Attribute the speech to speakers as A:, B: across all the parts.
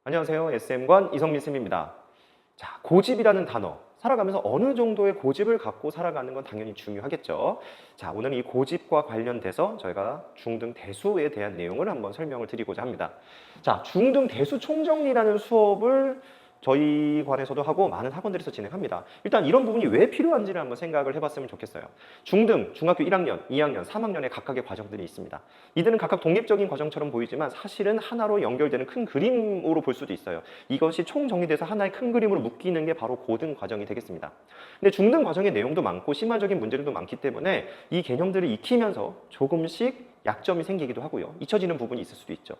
A: 안녕하세요. SM관 이성민 쌤입니다. 자, 고집이라는 단어. 살아가면서 어느 정도의 고집을 갖고 살아가는 건 당연히 중요하겠죠. 자, 오늘 이 고집과 관련돼서 저희가 중등 대수에 대한 내용을 한번 설명을 드리고자 합니다. 자, 중등 대수 총정리라는 수업을 저희 관에서도 하고 많은 학원들에서 진행합니다. 일단 이런 부분이 왜 필요한지를 한번 생각을 해봤으면 좋겠어요. 중등, 중학교 1학년, 2학년, 3학년의 각각의 과정들이 있습니다. 이들은 각각 독립적인 과정처럼 보이지만 사실은 하나로 연결되는 큰 그림으로 볼 수도 있어요. 이것이 총정리돼서 하나의 큰 그림으로 묶이는 게 바로 고등 과정이 되겠습니다. 근데 중등 과정의 내용도 많고 심화적인 문제들도 많기 때문에 이 개념들을 익히면서 조금씩 약점이 생기기도 하고요. 잊혀지는 부분이 있을 수도 있죠.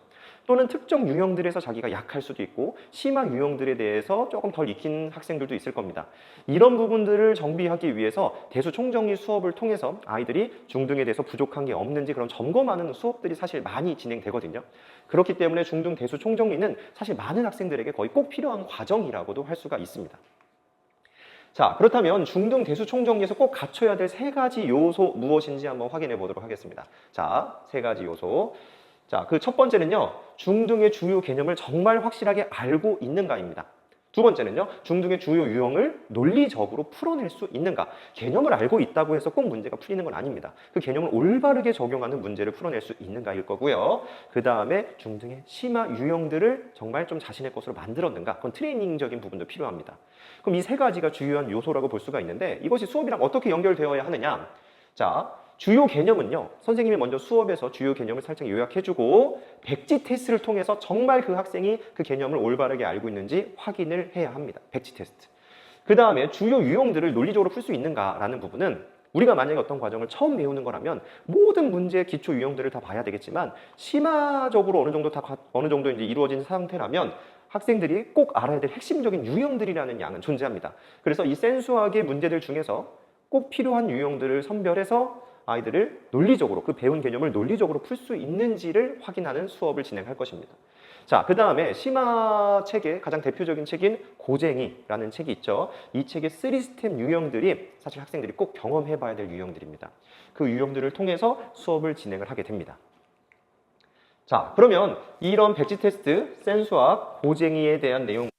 A: 또는 특정 유형들에서 자기가 약할 수도 있고 심화 유형들에 대해서 조금 덜 익힌 학생들도 있을 겁니다. 이런 부분들을 정비하기 위해서 대수 총정리 수업을 통해서 아이들이 중등에 대해서 부족한 게 없는지 그런 점검하는 수업들이 사실 많이 진행되거든요. 그렇기 때문에 중등 대수 총정리는 사실 많은 학생들에게 거의 꼭 필요한 과정이라고도 할 수가 있습니다. 자, 그렇다면 중등 대수 총정리에서 꼭 갖춰야 될 세 가지 요소 무엇인지 한번 확인해 보도록 하겠습니다. 자, 세 가지 요소. 자, 그 첫 번째는요, 중등의 주요 개념을 정말 확실하게 알고 있는가입니다. 두 번째는요, 중등의 주요 유형을 논리적으로 풀어낼 수 있는가. 개념을 알고 있다고 해서 꼭 문제가 풀리는 건 아닙니다. 그 개념을 올바르게 적용하는 문제를 풀어낼 수 있는가일 거고요. 그 다음에 중등의 심화 유형들을 정말 좀 자신의 것으로 만들었는가. 그건 트레이닝적인 부분도 필요합니다. 그럼 이 세 가지가 주요한 요소라고 볼 수가 있는데 이것이 수업이랑 어떻게 연결되어야 하느냐. 자, 주요 개념은요, 선생님이 먼저 수업에서 주요 개념을 살짝 요약해주고 백지 테스트를 통해서 정말 그 학생이 그 개념을 올바르게 알고 있는지 확인을 해야 합니다. 백지 테스트. 그 다음에 주요 유형들을 논리적으로 풀 수 있는가라는 부분은 우리가 만약에 어떤 과정을 처음 배우는 거라면 모든 문제의 기초 유형들을 다 봐야 되겠지만 심화적으로 어느 정도 이제 이루어진 상태라면 학생들이 꼭 알아야 될 핵심적인 유형들이라는 양은 존재합니다. 그래서 이 센수학의 문제들 중에서 꼭 필요한 유형들을 선별해서 아이들을 논리적으로 그 배운 개념을 논리적으로 풀 수 있는지를 확인하는 수업을 진행할 것입니다. 자, 그 다음에 심화 책의 가장 대표적인 책인 고쟁이라는 책이 있죠. 이 책의 3스텝 유형들이 사실 학생들이 꼭 경험해 봐야 될 유형들입니다. 그 유형들을 통해서 수업을 진행을 하게 됩니다. 자, 그러면 이런 백지 테스트, 센수학, 고쟁이에 대한 내용,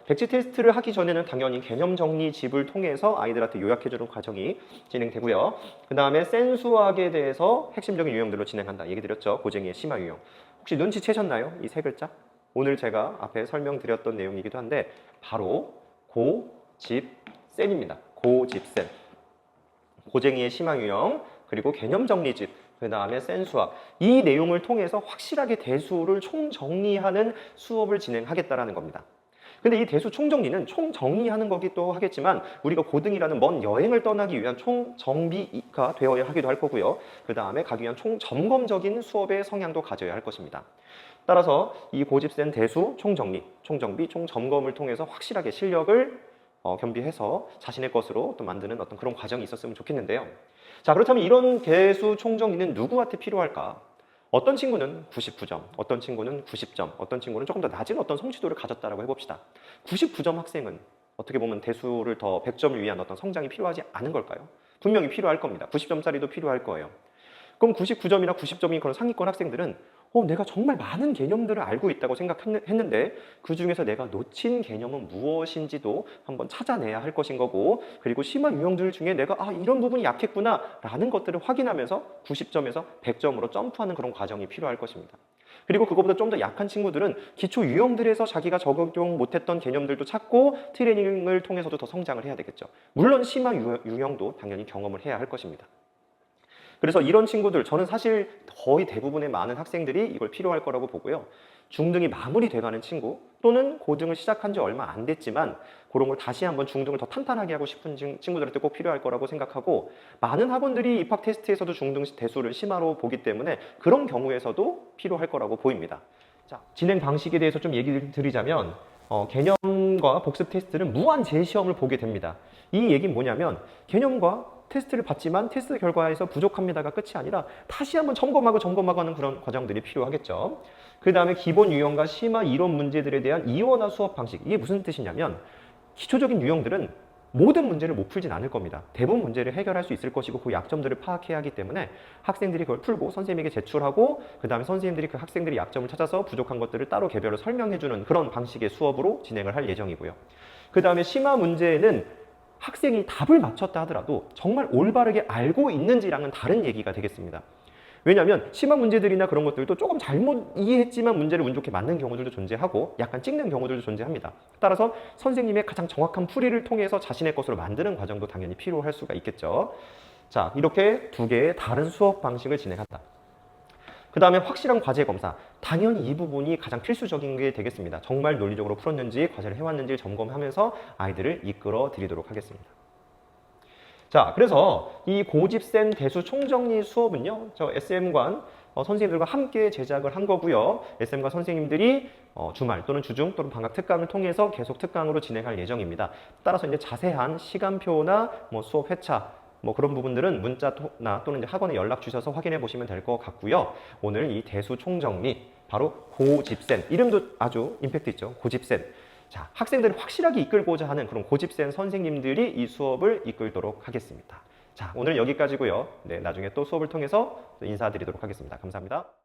A: 백지 테스트를 하기 전에는 당연히 개념 정리집을 통해서 아이들한테 요약해주는 과정이 진행되고요. 그 다음에 센수학에 대해서 핵심적인 유형들로 진행한다. 얘기 드렸죠. 고쟁이의 심화 유형. 혹시 눈치채셨나요? 이 세 글자? 오늘 제가 앞에 설명드렸던 내용이기도 한데 바로 고, 집, 센입니다. 고, 집, 센. 고쟁이의 심화 유형, 그리고 개념 정리집, 그 다음에 센수학. 이 내용을 통해서 확실하게 대수를 총정리하는 수업을 진행하겠다라는 겁니다. 근데 이 대수 총정리는 총정리하는 거기도 하겠지만 우리가 고등이라는 먼 여행을 떠나기 위한 총정비가 되어야 하기도 할 거고요. 그 다음에 가기 위한 총점검적인 수업의 성향도 가져야 할 것입니다. 따라서 이 고집센 대수 총정리, 총정비, 총점검을 통해서 확실하게 실력을 겸비해서 자신의 것으로 또 만드는 어떤 그런 과정이 있었으면 좋겠는데요. 자, 그렇다면 이런 대수 총정리는 누구한테 필요할까? 어떤 친구는 99점, 어떤 친구는 90점, 어떤 친구는 조금 더 낮은 어떤 성취도를 가졌다라고 해봅시다. 99점 학생은 어떻게 보면 대수를 더 100점을 위한 어떤 성장이 필요하지 않은 걸까요? 분명히 필요할 겁니다. 90점짜리도 필요할 거예요. 그럼 99점이나 90점인 그런 상위권 학생들은 내가 정말 많은 개념들을 알고 있다고 생각했는데 그 중에서 내가 놓친 개념은 무엇인지도 한번 찾아내야 할 것인 거고, 그리고 심화 유형들 중에 내가 이런 부분이 약했구나 라는 것들을 확인하면서 90점에서 100점으로 점프하는 그런 과정이 필요할 것입니다. 그리고 그것보다 좀 더 약한 친구들은 기초 유형들에서 자기가 적용 못했던 개념들도 찾고 트레이닝을 통해서도 더 성장을 해야 되겠죠. 물론 심화 유형도 당연히 경험을 해야 할 것입니다. 그래서 이런 친구들, 저는 사실 거의 대부분의 많은 학생들이 이걸 필요할 거라고 보고요. 중등이 마무리돼가는 친구 또는 고등을 시작한 지 얼마 안 됐지만 그런 걸 다시 한번 중등을 더 탄탄하게 하고 싶은 친구들한테 꼭 필요할 거라고 생각하고, 많은 학원들이 입학 테스트에서도 중등 대수를 심화로 보기 때문에 그런 경우에서도 필요할 거라고 보입니다. 자, 진행 방식에 대해서 좀 얘기를 드리자면 개념과 복습 테스트는 무한 재시험을 보게 됩니다. 이 얘기는 뭐냐면 개념과 테스트를 받지만 테스트 결과에서 부족합니다가 끝이 아니라 다시 한번 점검하고 하는 그런 과정들이 필요하겠죠. 그 다음에 기본 유형과 심화 이론 문제들에 대한 이원화 수업 방식. 이게 무슨 뜻이냐면 기초적인 유형들은 모든 문제를 못 풀진 않을 겁니다. 대부분 문제를 해결할 수 있을 것이고 그 약점들을 파악해야 하기 때문에 학생들이 그걸 풀고 선생님에게 제출하고 그 다음에 선생님들이 그 학생들의 약점을 찾아서 부족한 것들을 따로 개별로 설명해주는 그런 방식의 수업으로 진행을 할 예정이고요. 그 다음에 심화 문제는 학생이 답을 맞췄다 하더라도 정말 올바르게 알고 있는지랑은 다른 얘기가 되겠습니다. 왜냐하면 심화 문제들이나 그런 것들도 조금 잘못 이해했지만 문제를 운 좋게 맞는 경우들도 존재하고 약간 찍는 경우들도 존재합니다. 따라서 선생님의 가장 정확한 풀이를 통해서 자신의 것으로 만드는 과정도 당연히 필요할 수가 있겠죠. 자, 이렇게 두 개의 다른 수업 방식을 진행한다. 그 다음에 확실한 과제 검사. 당연히 이 부분이 가장 필수적인 게 되겠습니다. 정말 논리적으로 풀었는지 과제를 해왔는지 점검하면서 아이들을 이끌어 드리도록 하겠습니다. 자, 그래서 이 고집센 대수 총정리 수업은요, 저 SM관 선생님들과 함께 제작을 한 거고요. SM관 선생님들이 주말 또는 주중 또는 방학 특강을 통해서 계속 특강으로 진행할 예정입니다. 따라서 이제 자세한 시간표나 뭐 수업 회차 뭐 그런 부분들은 문자나 또는 이제 학원에 연락 주셔서 확인해 보시면 될 것 같고요. 오늘 이 대수 총정리 바로 고집센, 이름도 아주 임팩트 있죠. 고집센. 자, 학생들을 확실하게 이끌고자 하는 그런 고집센 선생님들이 이 수업을 이끌도록 하겠습니다. 자, 오늘 여기까지고요. 네, 나중에 또 수업을 통해서 인사드리도록 하겠습니다. 감사합니다.